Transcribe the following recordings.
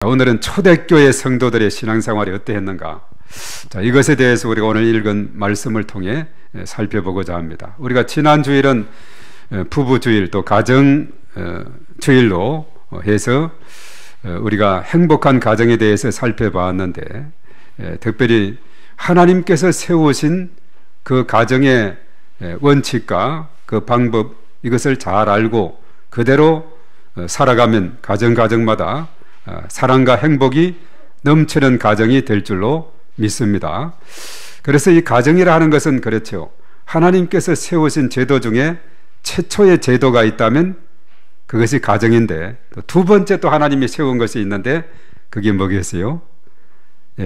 오늘은 초대교회 성도들의 신앙생활이 어떠했는가? 자, 이것에 대해서 우리가 오늘 읽은 말씀을 통해 살펴보고자 합니다. 우리가 지난 주일은 부부주일 또 가정주일로 해서 우리가 행복한 가정에 대해서 살펴봤는데, 특별히 하나님께서 세우신 그 가정의 원칙과 그 방법, 이것을 잘 알고 그대로 살아가면 가정마다 사랑과 행복이 넘치는 가정이 될 줄로 믿습니다. 그래서 이 가정이라 하는 것은 그렇죠. 하나님께서 세우신 제도 중에 최초의 제도가 있다면 그것이 가정인데, 두 번째 또 하나님이 세운 것이 있는데 그게 뭐겠어요?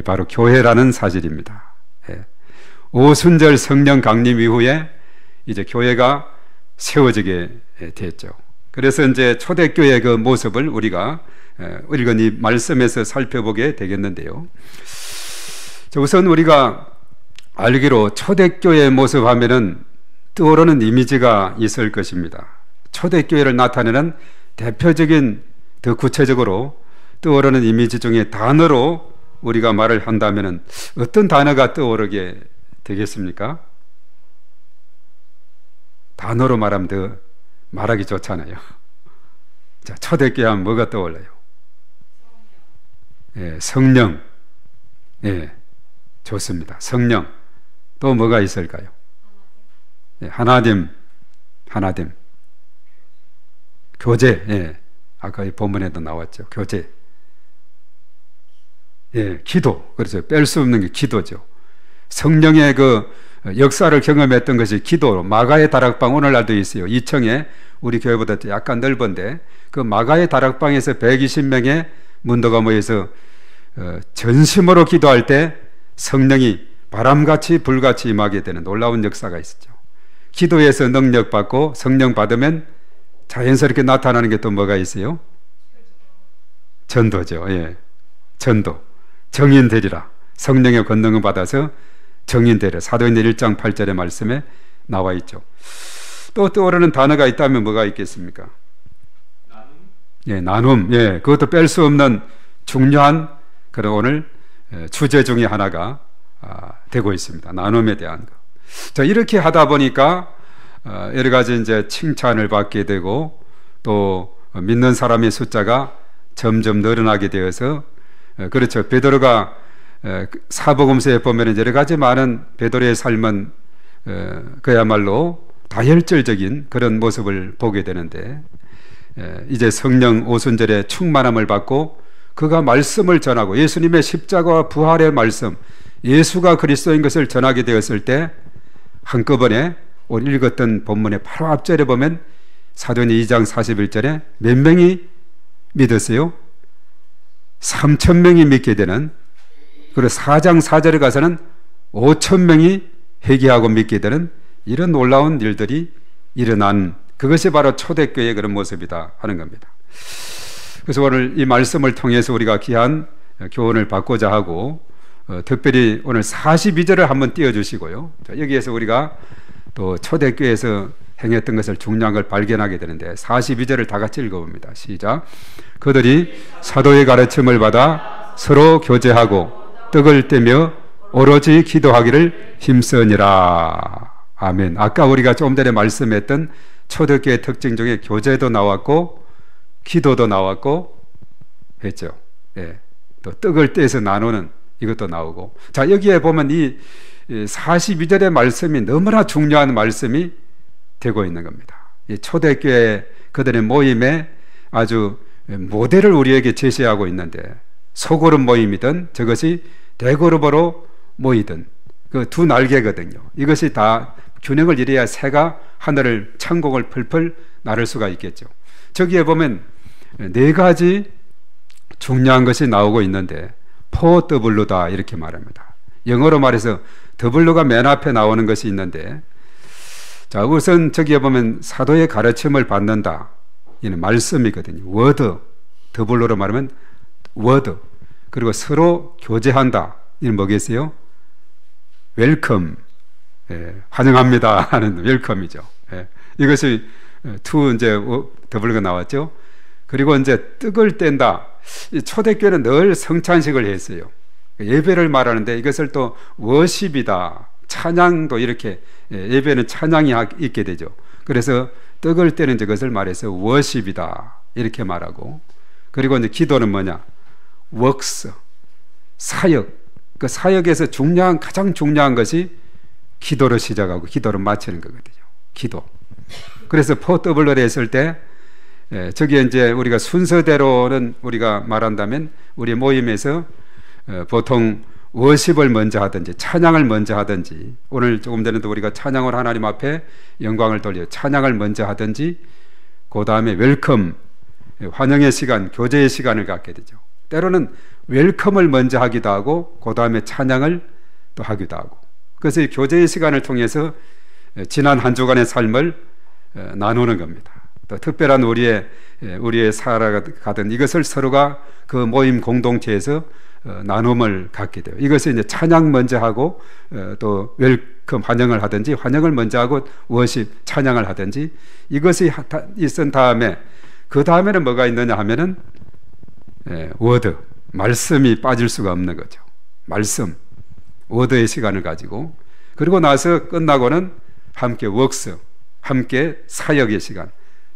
바로 교회라는 사실입니다. 오순절 성령 강림 이후에 이제 교회가 세워지게 됐죠. 그래서 이제 초대교회의 그 모습을 우리가 읽은 이 말씀에서 살펴보게 되겠는데요. 우선 우리가 알기로 초대교회의 모습 하면은 떠오르는 이미지가 있을 것입니다. 초대교회를 나타내는 대표적인, 더 구체적으로 떠오르는 이미지 중에 단어로 우리가 말을 한다면은 어떤 단어가 떠오르게 되겠습니까? 단어로 말하면 더 말하기 좋잖아요. 자, 초대교회 하면 뭐가 떠올라요? 성령. 좋습니다. 성령. 또 뭐가 있을까요? 하나됨. 교제. 아까 이 본문에도 나왔죠. 교제. 기도. 그렇죠. 뺄 수 없는 게 기도죠. 성령의 그 역사를 경험했던 것이 기도로, 마가의 다락방 오늘날도 있어요. 2층에 우리 교회보다 약간 넓은데 그 마가의 다락방에서 120명의 문도가 모여서 전심으로 기도할 때 성령이 바람같이 불같이 임하게 되는 놀라운 역사가 있었죠. 기도에서 능력 받고 성령 받으면 자연스럽게 나타나는 게 또 뭐가 있어요? 전도죠. 전도. 정인 되리라. 성령의 권능을 받아서 정인 되리라. 사도행전 1장 8절의 말씀에 나와 있죠. 또 떠오르는 단어가 있다면 뭐가 있겠습니까? 나눔. 그것도 뺄 수 없는 중요한 그런 오늘 주제 중에 하나가 되고 있습니다. 나눔에 대한 거. 자, 이렇게 하다 보니까 여러 가지 이제 칭찬을 받게 되고 또 믿는 사람의 숫자가 점점 늘어나게 되어서, 그렇죠. 베드로가 사복음서에 보면 여러 가지 많은 베드로의 삶은 그야말로 다혈질적인 그런 모습을 보게 되는데, 이제 성령 오순절에 충만함을 받고 그가 말씀을 전하고 예수님의 십자가와 부활의 말씀, 예수가 그리스도인 것을 전하게 되었을 때 한꺼번에 오늘 읽었던 본문의 바로 앞절에 보면 사도행전 2장 41절에 몇 명이 믿었어요? 3,000명이 믿게 되는, 그리고 4장 4절에 가서는 5,000명이 회개하고 믿게 되는 이런 놀라운 일들이 일어난, 그것이 바로 초대교회의 그런 모습이다 하는 겁니다. 그래서 오늘 이 말씀을 통해서 우리가 귀한 교훈을 받고자 하고, 특별히 오늘 42절을 한번 띄워주시고요. 여기에서 우리가 또 초대교회에서 행했던 것을 중요한 걸 발견하게 되는데 42절을 다 같이 읽어봅니다. 시작. 그들이 사도의 가르침을 받아 서로 교제하고 떡을 떼며 오로지 기도하기를 힘쓰니라. 아멘. 아까 우리가 조금 전에 말씀했던 초대교회 특징 중에 교제도 나왔고 기도도 나왔고 했죠. 또 떡을 떼서 나누는 이것도 나오고. 자, 여기에 보면 이 42절의 말씀이 너무나 중요한 말씀이 되고 있는 겁니다. 이 초대교회 그들의 모임에 아주 모델을 우리에게 제시하고 있는데, 소그룹 모임이든 저것이 대그룹으로 모이든 그 두 날개거든요. 이것이 다 균형을 이뤄야 새가 하늘을 천공을 펄펄 나를 수가 있겠죠. 저기에 보면 네 가지 중요한 것이 나오고 있는데 4W다 이렇게 말합니다. 영어로 말해서 W가 맨 앞에 나오는 것이 있는데, 자, 우선 저기에 보면 사도의 가르침을 받는다, 이는 말씀이거든요. 워드, W로 말하면 워드. 그리고 서로 교제한다, 이는 뭐겠어요? 웰컴. 환영합니다 하는 웰컴이죠. 이것이 투 이제 W가 나왔죠. 그리고 이제 떡을 뗀다. 초대교회는 늘 성찬식을 했어요. 예배를 말하는데 이것을 또 워십이다. 찬양도 이렇게, 예배는 찬양이 있게 되죠. 그래서 떡을 떼는 것을 말해서 워십이다. 이렇게 말하고, 그리고 이제 기도는 뭐냐? 웍스, 사역. 그 사역에서 가장 중요한 것이 기도로 시작하고 기도로 마치는 거거든요. 기도. 그래서 포더블을 했을 때, 저기 이제 우리가 순서대로는 우리가 말한다면 우리 모임에서 보통 워십을 먼저 하든지 찬양을 먼저 하든지, 오늘 조금 전에도 우리가 찬양을 하나님 앞에 영광을 돌려 찬양을 먼저 하든지, 그 다음에 웰컴, 환영의 시간, 교제의 시간을 갖게 되죠. 때로는 웰컴을 먼저 하기도 하고 그 다음에 찬양을 또 하기도 하고, 그래서 이 교제의 시간을 통해서 지난 한 주간의 삶을 나누는 겁니다. 또 특별한 우리의 살아가던 이것을 서로가 그 모임 공동체에서 나눔을 갖게 돼요. 이것을 이제 찬양 먼저 하고 또 웰컴 환영을 하든지, 환영을 먼저 하고 워십 찬양을 하든지, 이것이 있은 다음에 그 다음에는 뭐가 있느냐 하면은 워드, 말씀이 빠질 수가 없는 거죠. 말씀, 워드의 시간을 가지고, 그리고 나서 끝나고는 함께 웍스, 함께 사역의 시간,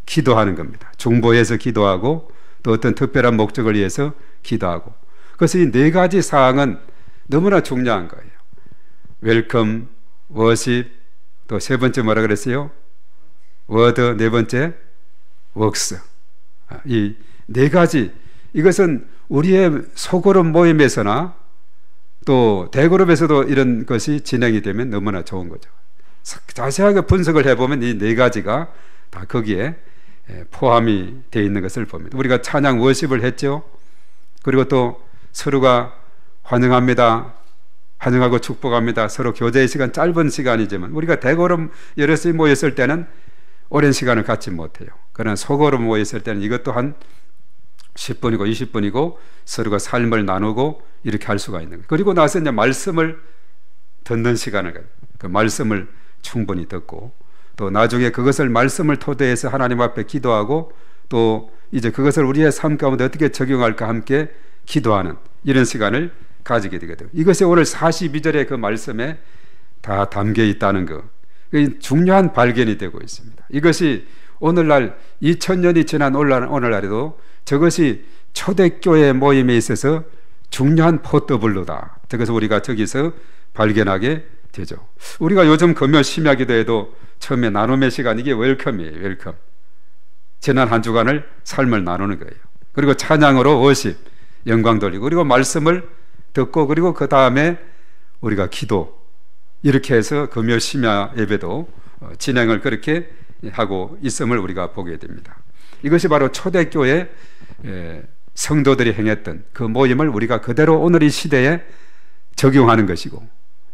기도하는 겁니다. 중보해서 기도하고 또 어떤 특별한 목적을 위해서 기도하고. 그래서 이 네 가지 사항은 너무나 중요한 거예요. 웰컴, 워십, 또 세 번째 뭐라 그랬어요? 워드, 네 번째 웍스. 이 네 가지, 이것은 우리의 소그룹 모임에서나 또 대그룹에서도 이런 것이 진행이 되면 너무나 좋은 거죠. 자세하게 분석을 해보면 이 네 가지가 다 거기에 포함이 되어 있는 것을 봅니다. 우리가 찬양 워십을 했죠. 그리고 또 서로가 환영합니다, 환영하고 축복합니다. 서로 교제의 시간, 짧은 시간이지만 우리가 대그룹 여럿이 모였을 때는 오랜 시간을 갖지 못해요. 그러나 소그룹 모였을 때는 이것도 한 10분이고 20분이고 서로가 삶을 나누고 이렇게 할 수가 있는 거예요. 그리고 나서 이제 말씀을 듣는 시간을 가요. 그 말씀을 충분히 듣고, 또 나중에 그것을 말씀을 토대해서 하나님 앞에 기도하고, 또 이제 그것을 우리의 삶 가운데 어떻게 적용할까 함께 기도하는 이런 시간을 가지게 되거든요. 이것이 오늘 42절의 그 말씀에 다 담겨 있다는 거, 중요한 발견이 되고 있습니다. 이것이 오늘날 2000년이 지난 오늘날에도 저것이 초대교회 모임에 있어서 중요한 포더블루다. 그것을 우리가 저기서 발견하게 되죠. 우리가 요즘 금요 심야기도에도 처음에 나눔의 시간, 이게 웰컴이에요. 웰컴. 지난 한 주간을 삶을 나누는 거예요. 그리고 찬양으로 워십, 영광 돌리고, 그리고 말씀을 듣고, 그리고 그 다음에 우리가 기도, 이렇게 해서 금요 심야 예배도 진행을 그렇게 하고 있음을 우리가 보게 됩니다. 이것이 바로 초대교회 성도들이 행했던 그 모임을 우리가 그대로 오늘 이 시대에 적용하는 것이고,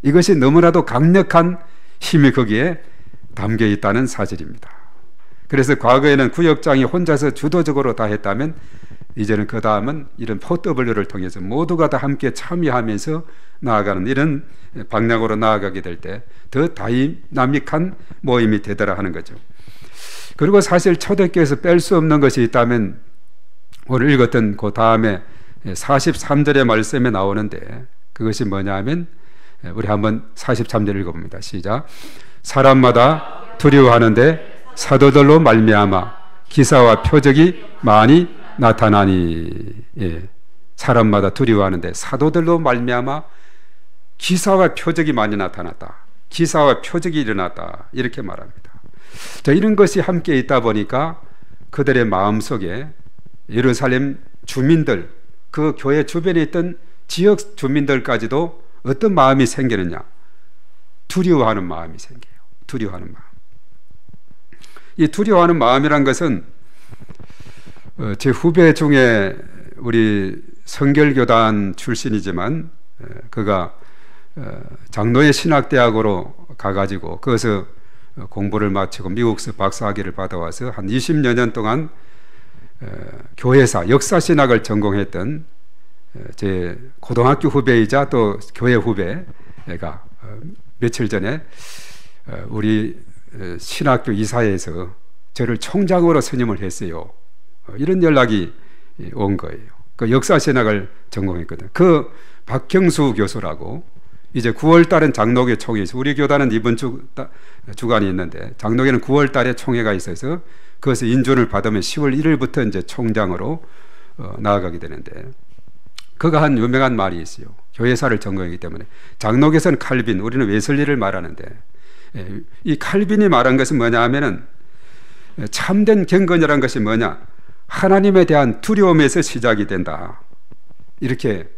이것이 너무나도 강력한 힘이 거기에 담겨 있다는 사실입니다. 그래서 과거에는 구역장이 혼자서 주도적으로 다 했다면, 이제는 그 다음은 이런 포더블유를 통해서 모두가 다 함께 참여하면서 나아가는 이런 방향으로 나아가게 될 때 더 다이나믹한 모임이 되더라 하는 거죠. 그리고 사실 초대교회에서 뺄 수 없는 것이 있다면, 오늘 읽었던 그 다음에 43절의 말씀에 나오는데, 그것이 뭐냐 하면, 우리 한번 43절 읽어봅니다. 시작. 사람마다 두려워하는데 사도들로 말미암아 기사와 표적이 많이 나타나니. 예. 사람마다 두려워하는데 사도들로 말미암아 기사와 표적이 많이 나타났다. 기사와 표적이 일어났다. 이렇게 말합니다. 자, 이런 것이 함께 있다 보니까 그들의 마음속에 예루살렘 주민들, 그 교회 주변에 있던 지역 주민들까지도 어떤 마음이 생기느냐? 두려워하는 마음이 생겨요. 두려워하는 마음. 이 두려워하는 마음이란 것은 제 후배 중에 우리 성결교단 출신이지만 그가 장로의 신학대학으로 가가지고 거기서 공부를 마치고 미국서 박사학위를 받아와서 한 20여 년 동안 교회사 역사신학을 전공했던 제 고등학교 후배이자 또 교회 후배가 며칠 전에 우리 신학교 이사회에서 저를 총장으로 선임을 했어요. 이런 연락이 온 거예요. 그 역사신학을 전공했거든. 그 박형수 교수라고 이제 9월 달은 장로교 총회 있어. 우리 교단은 이번 주간이 있는데 장로교는 9월 달에 총회가 있어서 그것을 인준을 받으면 10월 1일부터 이제 총장으로 나아가게 되는데 그가 한 유명한 말이 있어요. 교회사를 전공했기 때문에 장로교에서는 칼빈, 우리는 웨슬리를 말하는데 이 칼빈이 말한 것은 뭐냐 하면은 참된 경건이라는 것이 뭐냐? 하나님에 대한 두려움에서 시작이 된다. 이렇게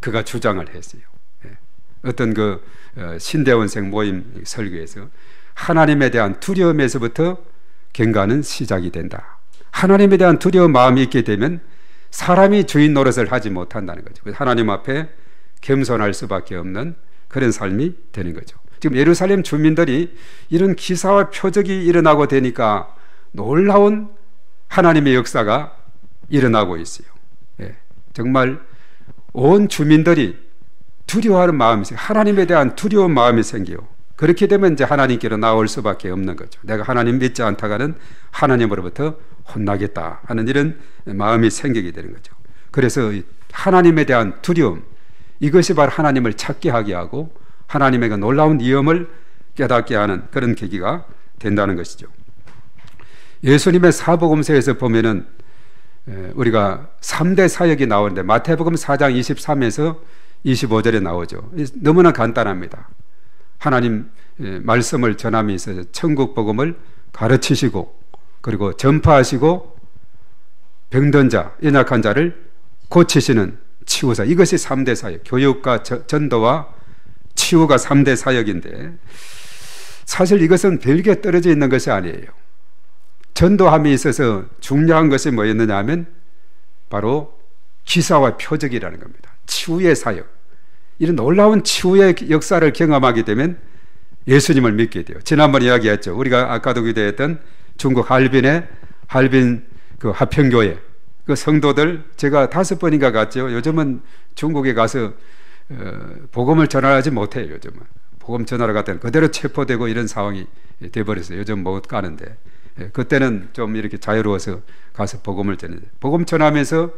그가 주장을 했어요. 어떤 그 신대원생 모임 설교에서 하나님에 대한 두려움에서부터 경건은 시작이 된다. 하나님에 대한 두려운 마음이 있게 되면 사람이 주인 노릇을 하지 못한다는 거죠. 하나님 앞에 겸손할 수밖에 없는 그런 삶이 되는 거죠. 지금 예루살렘 주민들이 이런 기사와 표적이 일어나고 되니까 놀라운 하나님의 역사가 일어나고 있어요. 정말 온 주민들이 두려워하는 마음이 생겨요. 하나님에 대한 두려운 마음이 생겨요. 그렇게 되면 이제 하나님께로 나올 수밖에 없는 거죠. 내가 하나님 믿지 않다가는 하나님으로부터 혼나겠다 하는 이런 마음이 생기게 되는 거죠. 그래서 하나님에 대한 두려움, 이것이 바로 하나님을 찾게 하게 하고 하나님의 그 놀라운 위엄을 깨닫게 하는 그런 계기가 된다는 것이죠. 예수님의 사복음서에서 보면은 우리가 3대 사역이 나오는데 마태복음 4장 23에서 25절에 나오죠. 너무나 간단합니다. 하나님 말씀을 전함이 있어서 천국 복음을 가르치시고 그리고 전파하시고 병든 자, 연약한 자를 고치시는 치유사, 이것이 3대 사역, 교육과 전도와 치유가 3대 사역인데 사실 이것은 별개 떨어져 있는 것이 아니에요. 전도함이 있어서 중요한 것이 뭐였느냐 하면 바로 기사와 표적이라는 겁니다. 치유의 사역, 이런 놀라운 치유의 역사를 경험하게 되면 예수님을 믿게 돼요. 지난번에 이야기했죠. 우리가 아까도 기도했던 중국 할빈의 할빈 그 화평교회 그 성도들 제가 5번인가 갔죠. 요즘은 중국에 가서 복음을 전하지 못해요. 요즘은 복음 전하러 갔더니 그대로 체포되고 이런 상황이 돼버렸어요. 요즘 못 가는데 그때는 좀 이렇게 자유로워서 가서 복음을 전했는데 복음 전하면서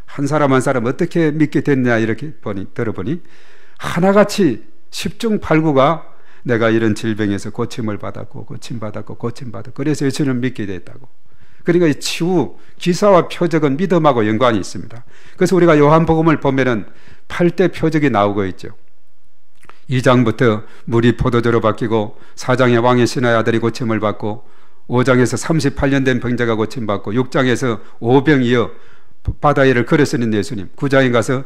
한 사람 한 사람 어떻게 믿게 됐냐 이렇게 들어보니 하나같이 10중 8구가 내가 이런 질병에서 고침을 받았고 고침받았고 그래서 예수님을 믿게 됐다고. 그러니까 이 치유, 기사와 표적은 믿음하고 연관이 있습니다. 그래서 우리가 요한복음을 보면은 8대 표적이 나오고 있죠. 2장부터 물이 포도주로 바뀌고 4장에 왕의 신하의 아들이 고침을 받고 5장에서 38년 된 병자가 고침받고 6장에서 오병이어 바다 위를 걸어서는 예수님, 9장에 가서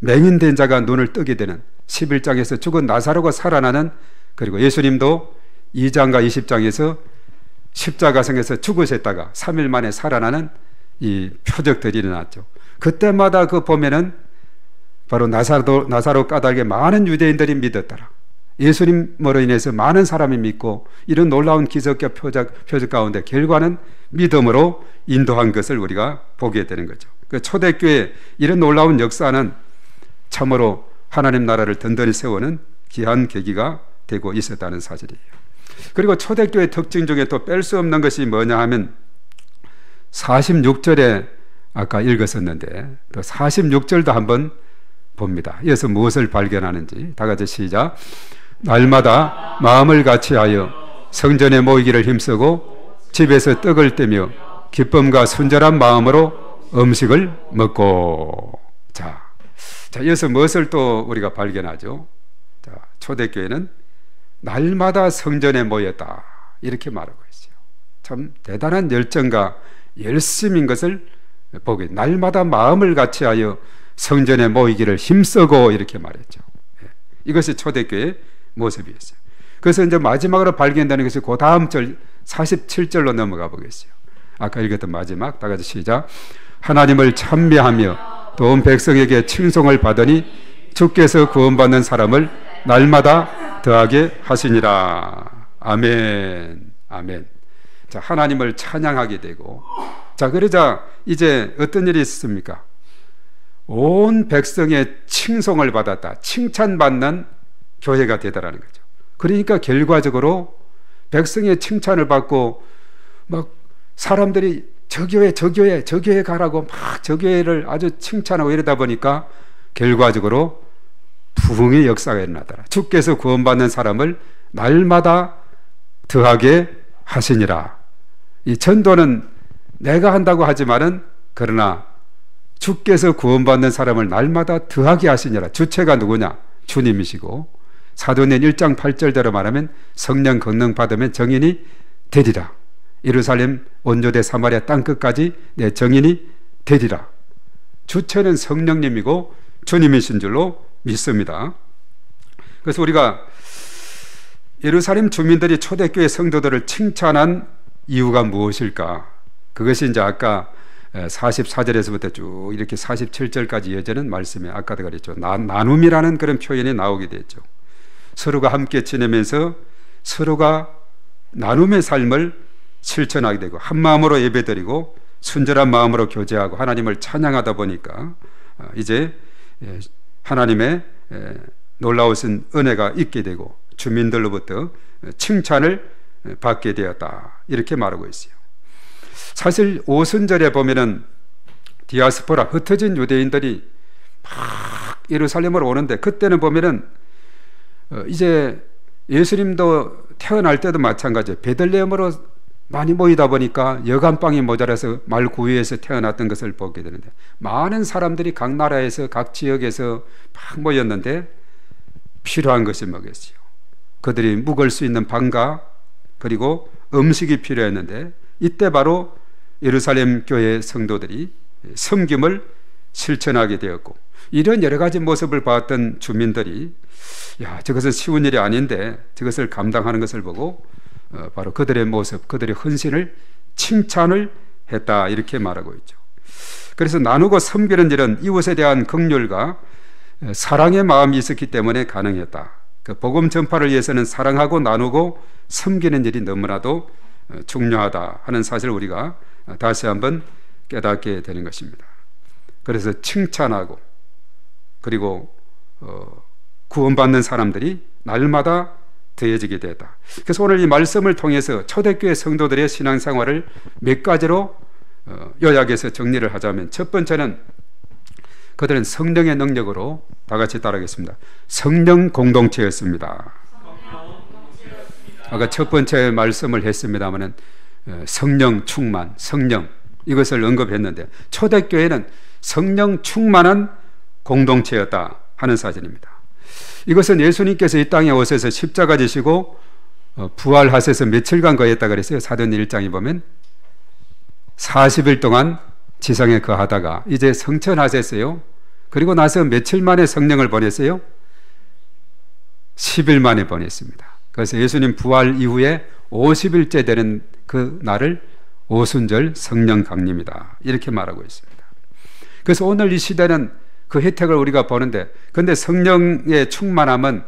맹인된 자가 눈을 뜨게 되는, 11장에서 죽은 나사로가 살아나는, 그리고 예수님도 2장과 20장에서 십자가성에서 죽으셨다가 3일 만에 살아나는 이 표적들이 일어났죠. 그때마다 그 보면은 바로 나사로 까닭에 많은 유대인들이 믿었더라. 예수님으로 인해서 많은 사람이 믿고 이런 놀라운 기적과 표적 가운데 결과는 믿음으로 인도한 것을 우리가 보게 되는 거죠. 그 초대교회 이런 놀라운 역사는 참으로 하나님 나라를 든든히 세우는 귀한 계기가 되고 있었다는 사실이에요. 그리고 초대교회 특징 중에 또 뺄 수 없는 것이 뭐냐 하면 46절에 아까 읽었었는데 또 46절도 한번 봅니다. 이어서 무엇을 발견하는지 다 같이 시작. 날마다 마음을 같이하여 성전에 모이기를 힘쓰고 집에서 떡을 떼며 기쁨과 순전한 마음으로 음식을 먹고. 자, 이어서 무엇을 또 우리가 발견하죠? 자, 초대교회는 날마다 성전에 모였다 이렇게 말하고 있어요. 참 대단한 열정과 열심인 것을 보게. 날마다 마음을 같이하여 성전에 모이기를 힘쓰고 이렇게 말했죠. 이것이 초대교회의 모습이었어요. 그래서 이제 마지막으로 발견되는 것이 그 다음 절 47절로 넘어가 보겠어요. 아까 읽었던 마지막 다 같이 시작. 하나님을 찬미하며 또 온 백성에게 칭송을 받으니 주께서 구원받는 사람을 날마다 더하게 하시니라. 아멘. 아멘. 자, 하나님을 찬양하게 되고, 자, 그러자 이제 어떤 일이 있습니까? 온 백성의 칭송을 받았다. 칭찬받는 교회가 되더라는 거죠. 그러니까 결과적으로 백성의 칭찬을 받고 막 사람들이 저 교회 가라고 막 저 교회를 아주 칭찬하고 이러다 보니까 결과적으로 부흥의 역사가 일어나더라. 주께서 구원받는 사람을 날마다 더하게 하시니라. 이 전도는 내가 한다고 하지만은 그러나 주께서 구원받는 사람을 날마다 더하게 하시니라. 주체가 누구냐? 주님이시고 사도행전 1장 8절대로 말하면 성령 권능 받으면 정인이 되리라. 예루살렘 온유대 사마리아 땅끝까지 내 정인이 되리라. 주체는 성령님이고 주님이신 줄로 믿습니다. 그래서 우리가 예루살렘 주민들이 초대교회 성도들을 칭찬한 이유가 무엇일까? 그것이 이제 아까 44절에서부터 쭉 이렇게 47절까지 이어지는 말씀에 아까도 그랬죠. 나눔이라는 그런 표현이 나오게 됐죠. 서로가 함께 지내면서 서로가 나눔의 삶을 실천하게 되고 한 마음으로 예배드리고 순전한 마음으로 교제하고 하나님을 찬양하다 보니까 이제 하나님의 놀라우신 은혜가 있게 되고 주민들로부터 칭찬을 받게 되었다. 이렇게 말하고 있어요. 사실 오순절에 보면은 디아스포라 흩어진 유대인들이 막 예루살렘으로 오는데 그때는 보면은 이제 예수님도 태어날 때도 마찬가지예요. 베들레헴으로 많이 모이다 보니까 여간빵이 모자라서 말구유에서 태어났던 것을 보게 되는데 많은 사람들이 각 나라에서 각 지역에서 막 모였는데 필요한 것이 뭐겠어요? 그들이 묵을 수 있는 방과 그리고 음식이 필요했는데 이때 바로 예루살렘 교회 성도들이 섬김을 실천하게 되었고 이런 여러 가지 모습을 봤던 주민들이 야, 저것은 쉬운 일이 아닌데 저것을 감당하는 것을 보고 바로 그들의 모습, 그들의 헌신을 칭찬을 했다 이렇게 말하고 있죠. 그래서 나누고 섬기는 일은 이웃에 대한 긍휼과 사랑의 마음이 있었기 때문에 가능했다. 그 복음 전파를 위해서는 사랑하고 나누고 섬기는 일이 너무나도 중요하다 하는 사실을 우리가 다시 한번 깨닫게 되는 것입니다. 그래서 칭찬하고 그리고 구원받는 사람들이 날마다 더해지게 되었다. 그래서 오늘 이 말씀을 통해서 초대교회 성도들의 신앙생활을 몇 가지로 요약해서 정리를 하자면 첫 번째는 그들은 성령의 능력으로 다 같이 따라하겠습니다. 성령 공동체였습니다. 아까 첫 번째 말씀을 했습니다마는 성령 충만, 성령 이것을 언급했는데 초대교회는 성령 충만한 공동체였다 하는 사실입니다. 이것은 예수님께서 이 땅에 오셔서 십자가 지시고 부활하셔서 며칠간 거했다 그랬어요. 사도행전 1장에 보면 40일 동안 지상에 거하다가 이제 성천하셨어요. 그리고 나서 며칠 만에 성령을 보냈어요? 10일 만에 보냈습니다. 그래서 예수님 부활 이후에 50일째 되는 그 날을 오순절 성령 강림이다 이렇게 말하고 있습니다. 그래서 오늘 이 시대는 그 혜택을 우리가 보는데 근데 성령의 충만함은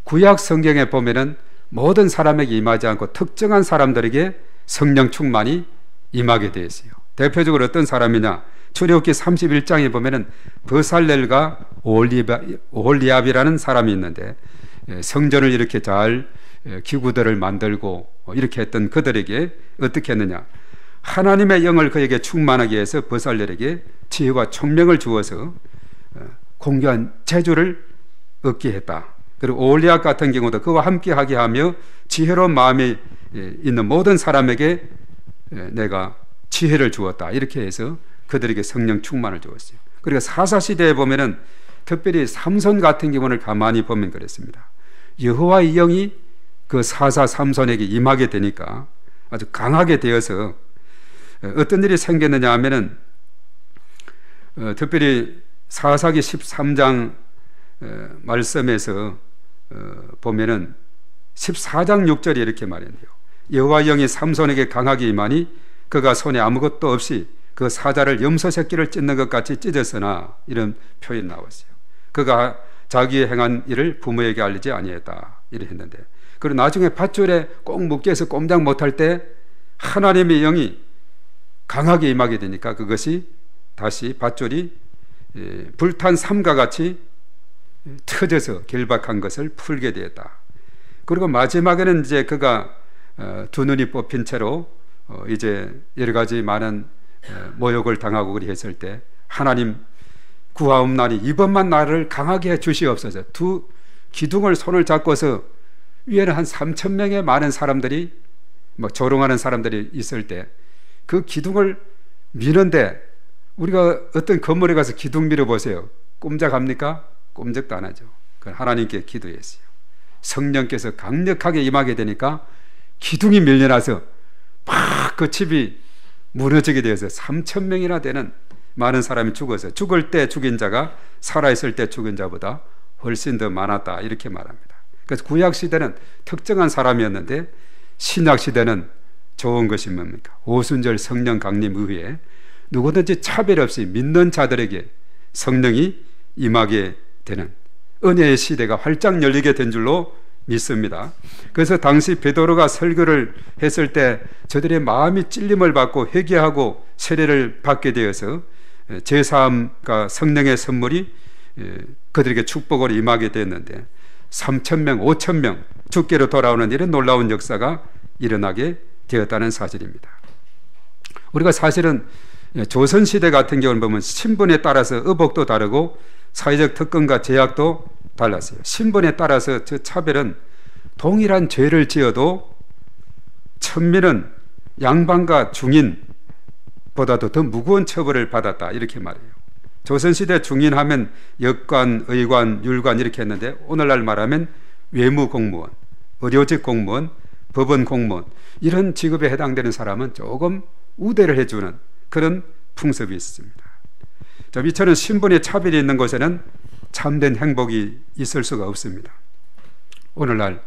구약 성경에 보면은 모든 사람에게 임하지 않고 특정한 사람들에게 성령 충만이 임하게 되어 있어요. 대표적으로 어떤 사람이냐? 출애굽기 31장에 보면은 버살렐과 오홀리압이라는 사람이 있는데 성전을 이렇게 잘 기구들을 만들고 이렇게 했던 그들에게 어떻게 했느냐? 하나님의 영을 그에게 충만하게 해서 버살렐에게 지혜와 총명을 주어서 공교한 재주를 얻게 했다. 그리고 오홀리압 같은 경우도 그와 함께하게 하며 지혜로운 마음이 있는 모든 사람에게 내가 지혜를 주었다. 이렇게 해서 그들에게 성령 충만을 주었어요. 그리고 사사시대에 보면은 특별히 삼손 같은 경우를 가만히 보면 그랬습니다. 여호와의 영이 그 사사 삼손에게 임하게 되니까 아주 강하게 되어서 어떤 일이 생겼느냐 하면은 특별히 사사기 13장 말씀에서 보면은 14장 6절이 이렇게 말했네요. 여호와의 영이 삼손에게 강하게 임하니 그가 손에 아무것도 없이 그 사자를 염소 새끼를 찢는 것 같이 찢었으나 이런 표현이 나왔어요. 그가 자기의 행한 일을 부모에게 알리지 아니했다 이렇게 했는데 그리고 나중에 밧줄에 꼭 묶여서 꼼짝 못할 때 하나님의 영이 강하게 임하게 되니까 그것이 다시 밧줄이 불탄 삼과 같이 터져서 결박한 것을 풀게 되었다. 그리고 마지막에는 이제 그가 두 눈이 뽑힌 채로 이제 여러 가지 많은 모욕을 당하고 그리 했을 때 하나님 구하옵나니 이번만 나를 강하게 해 주시옵소서. 두 기둥을 손을 잡고서 위에는 한 3,000명의 많은 사람들이 조롱하는 사람들이 있을 때 그 기둥을 미는데, 우리가 어떤 건물에 가서 기둥 밀어보세요. 꼼짝합니까? 꼼짝도 안 하죠. 그건 하나님께 기도했어요. 성령께서 강력하게 임하게 되니까 기둥이 밀려나서 막 그 집이 무너지게 되어서 3,000명이나 되는 많은 사람이 죽어서 죽을 때 죽인 자가 살아있을 때 죽은 자보다 훨씬 더 많았다, 이렇게 말합니다. 그래서 구약시대는 특정한 사람이었는데 신약시대는 좋은 것이 뭡니까? 오순절 성령 강림 이후에 누구든지 차별 없이 믿는 자들에게 성령이 임하게 되는 은혜의 시대가 활짝 열리게 된 줄로 믿습니다. 그래서 당시 베드로가 설교를 했을 때 저들의 마음이 찔림을 받고 회개하고 세례를 받게 되어서 제사함과 성령의 선물이 그들에게 축복으로 임하게 됐는데 3,000명, 5,000명 주께로 돌아오는 이런 놀라운 역사가 일어나게 되었다는 사실입니다. 우리가 사실은 조선시대 같은 경우는 보면 신분에 따라서 의복도 다르고 사회적 특권과 제약도 달랐어요. 신분에 따라서 저 차별은 동일한 죄를 지어도 천민은 양반과 중인보다도 더 무거운 처벌을 받았다, 이렇게 말해요. 조선시대 중인하면 역관, 의관, 율관 이렇게 했는데 오늘날 말하면 외무공무원, 의료직 공무원, 법원 공무원, 이런 직업에 해당되는 사람은 조금 우대를 해주는 그런 풍습이 있습니다. 이처럼 신분의 차별이 있는 곳에는 참된 행복이 있을 수가 없습니다. 오늘날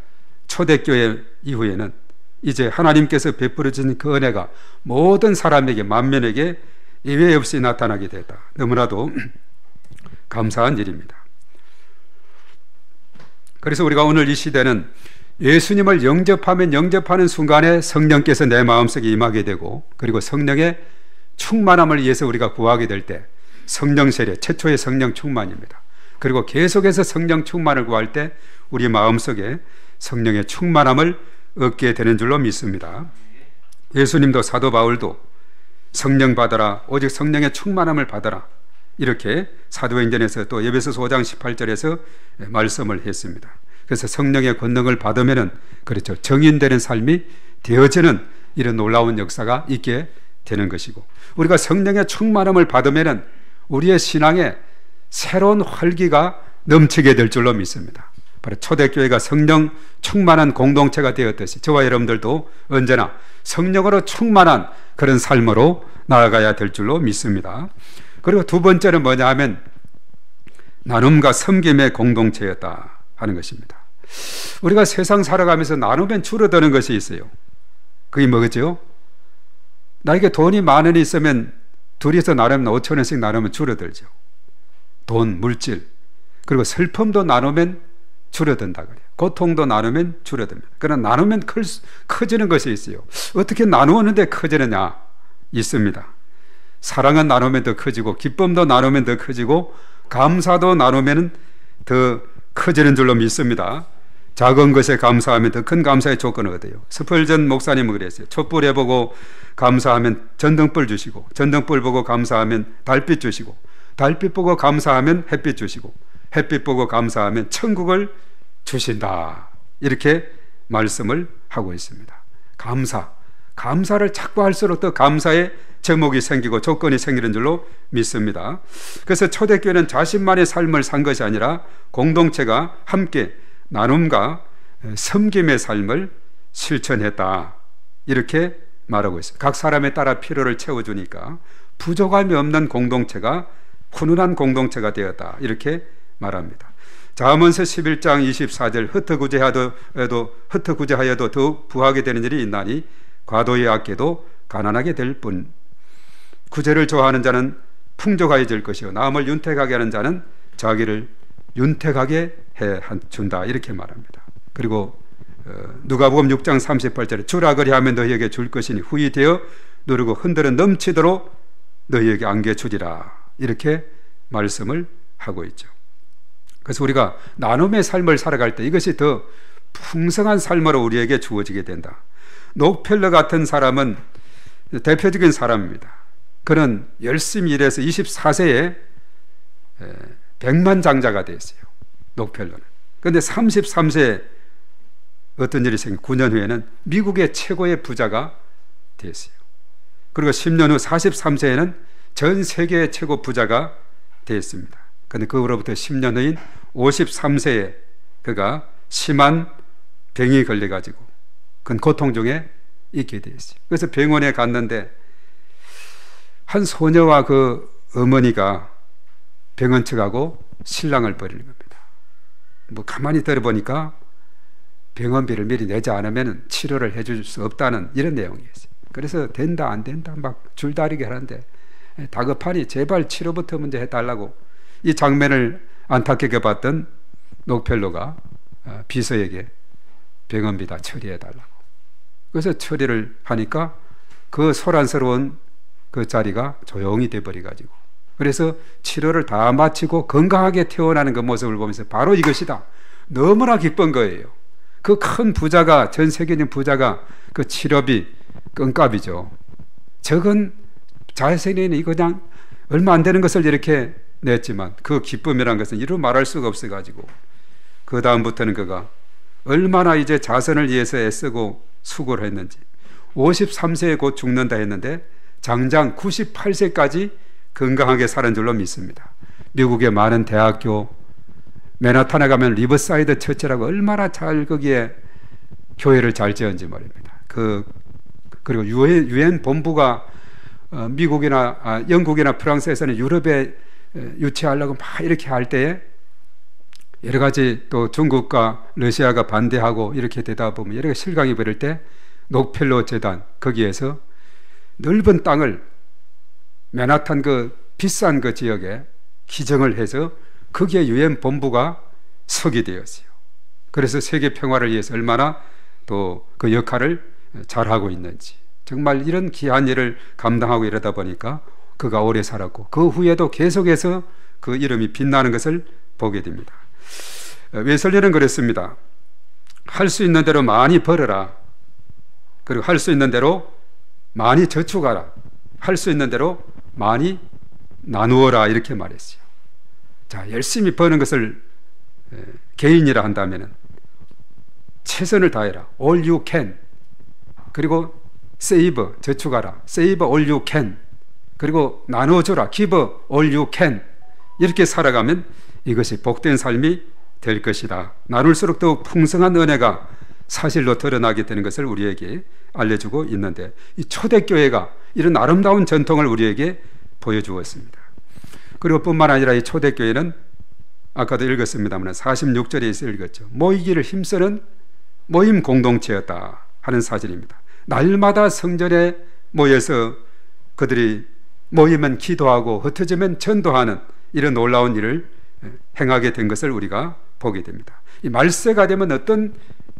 초대교회 이후에는 이제 하나님께서 베풀어 주신 그 은혜가 모든 사람에게, 만면에게 예외 없이 나타나게 됐다. 너무나도 감사한 일입니다. 그래서 우리가 오늘 이 시대는 예수님을 영접하면 영접하는 순간에 성령께서 내 마음속에 임하게 되고, 그리고 성령의 충만함을 위해서 우리가 구하게 될 때 성령 세례, 최초의 성령 충만입니다. 그리고 계속해서 성령 충만을 구할 때 우리 마음속에 성령의 충만함을 얻게 되는 줄로 믿습니다. 예수님도 사도 바울도 성령 받아라, 오직 성령의 충만함을 받아라, 이렇게 사도행전에서 또 에베소서 5장 18절에서 말씀을 했습니다. 그래서 성령의 권능을 받으면은, 그렇죠, 정인되는 삶이 되어지는 이런 놀라운 역사가 있게 되는 것이고, 우리가 성령의 충만함을 받으면은 우리의 신앙에 새로운 활기가 넘치게 될 줄로 믿습니다. 바로 초대교회가 성령 충만한 공동체가 되었듯이 저와 여러분들도 언제나 성령으로 충만한 그런 삶으로 나아가야 될 줄로 믿습니다. 그리고 두 번째는 뭐냐 하면 나눔과 섬김의 공동체였다 하는 것입니다. 우리가 세상 살아가면서 나누면 줄어드는 것이 있어요. 그게 뭐겠죠? 나에게 돈이 만 원이 있으면 둘이서 나누면 5천 원씩 나누면 줄어들죠. 돈, 물질, 그리고 슬픔도 나누면 줄어든다 그래요. 고통도 나누면 줄어듭니다. 그러나 나누면 커지는 것이 있어요. 어떻게 나누었는데 커지느냐? 있습니다. 사랑은 나누면 더 커지고, 기쁨도 나누면 더 커지고, 감사도 나누면 더 커지는 줄로 믿습니다. 작은 것에 감사하면 더 큰 감사의 조건을 얻어요. 스펄전 목사님은 그랬어요. 촛불 해보고 감사하면 전등불 주시고, 전등불 보고 감사하면 달빛 주시고, 달빛 보고 감사하면 햇빛 주시고, 햇빛 보고 감사하면 천국을 주신다, 이렇게 말씀을 하고 있습니다. 감사를 자꾸 할수록 더 감사의 제목이 생기고 조건이 생기는 줄로 믿습니다. 그래서 초대교회는 자신만의 삶을 산 것이 아니라 공동체가 함께 나눔과 섬김의 삶을 실천했다, 이렇게 말하고 있습니다. 각 사람에 따라 필요를 채워주니까 부족함이 없는 공동체가 훈훈한 공동체가 되었다, 이렇게 말합니다. 잠언서 11장 24절 흩어구제하여도 더욱 부하게 되는 일이 있나니 과도히 아껴도 가난하게 될 뿐. 구제를 좋아하는 자는 풍족하여질 것이요 남을 윤택하게 하는 자는 자기를 윤택하게 해 준다, 이렇게 말합니다. 그리고 누가복음 6장 38절에 주라 그리하면 너희에게 줄 것이니 후히 되어 누르고 흔들어 넘치도록 너희에게 안겨 주리라, 이렇게 말씀을 하고 있죠. 그래서 우리가 나눔의 삶을 살아갈 때 이것이 더 풍성한 삶으로 우리에게 주어지게 된다. 록펠러 같은 사람은 대표적인 사람입니다. 그는 열심히 일해서 24세에 백만장자가 됐어요. 록펠러는. 그런데 33세에 어떤 일이 생겨 9년 후에는 미국의 최고의 부자가 됐어요. 그리고 10년 후 43세에는 전 세계의 최고 부자가 됐습니다. 그런데 그로부터 10년 후인 53세에 그가 심한 병이 걸려가지고 그건 고통 중에 있게 되었어요. 그래서 병원에 갔는데 한 소녀와 그 어머니가 병원 측하고 신랑을 벌이는 겁니다. 뭐 가만히 들어보니까 병원비를 미리 내지 않으면 치료를 해줄 수 없다는 이런 내용이었어요. 그래서 된다 안 된다 막 줄다리기 하는데 다급하니 제발 치료부터 먼저 해달라고 이 장면을 안타깝게 봤던 록펠러가 비서에게 병원비 다 처리해달라고. 그래서 처리를 하니까 그 소란스러운 그 자리가 조용히 돼버려가지고 그래서 치료를 다 마치고 건강하게 태어나는 그 모습을 보면서 바로 이것이다. 너무나 기쁜 거예요. 그 큰 부자가 전 세계적인 부자가 그 치료비 껌값이죠. 적은 자세는 이거 그냥 얼마 안 되는 것을 이렇게 냈지만 그 기쁨이라는 것은 이루 말할 수가 없어가지고 그 다음부터는 그가 얼마나 이제 자선을 위해서 애쓰고 수고를 했는지 53세에 곧 죽는다 했는데 장장 98세까지 건강하게 사는 줄로 믿습니다. 미국의 많은 대학교 맨하탄에 가면 리버사이드 처치라고 얼마나 잘 거기에 교회를 잘 지었는지 말입니다. 그리고 유엔 본부가 미국이나 영국이나 프랑스에서는 유럽에 유치하려고 막 이렇게 할 때에 여러 가지 또 중국과 러시아가 반대하고 이렇게 되다 보면 여러 가지 실강이 벌일 때 록펠러 재단 거기에서 넓은 땅을 맨하탄 그 비싼 그 지역에 기증을 해서 거기에 유엔 본부가 서게 되었어요. 그래서 세계 평화를 위해서 얼마나 또 그 역할을 잘하고 있는지 정말 이런 귀한 일을 감당하고 이러다 보니까 그가 오래 살았고 그 후에도 계속해서 그 이름이 빛나는 것을 보게 됩니다. 웨슬리는 그랬습니다. 할 수 있는 대로 많이 벌어라. 그리고 할 수 있는 대로 많이 저축하라. 할 수 있는 대로 많이 나누어라 이렇게 말했어요. 자, 열심히 버는 것을 개인이라 한다면 최선을 다해라. All you can. 그리고 save, 저축하라. save all you can. 그리고 나눠주라. give all you can. 이렇게 살아가면 이것이 복된 삶이 될 것이다. 나눌수록 더욱 풍성한 은혜가 사실로 드러나게 되는 것을 우리에게 알려주고 있는데 이 초대교회가 이런 아름다운 전통을 우리에게 보여주었습니다. 그리고 뿐만 아니라 이 초대교회는 아까도 읽었습니다만 46절에 읽었죠. 모이기를 힘쓰는 모임 공동체였다 하는 사실입니다. 날마다 성전에 모여서 그들이 모이면 기도하고 흩어지면 전도하는 이런 놀라운 일을 행하게 된 것을 우리가 보게 됩니다. 이 말세가 되면 어떤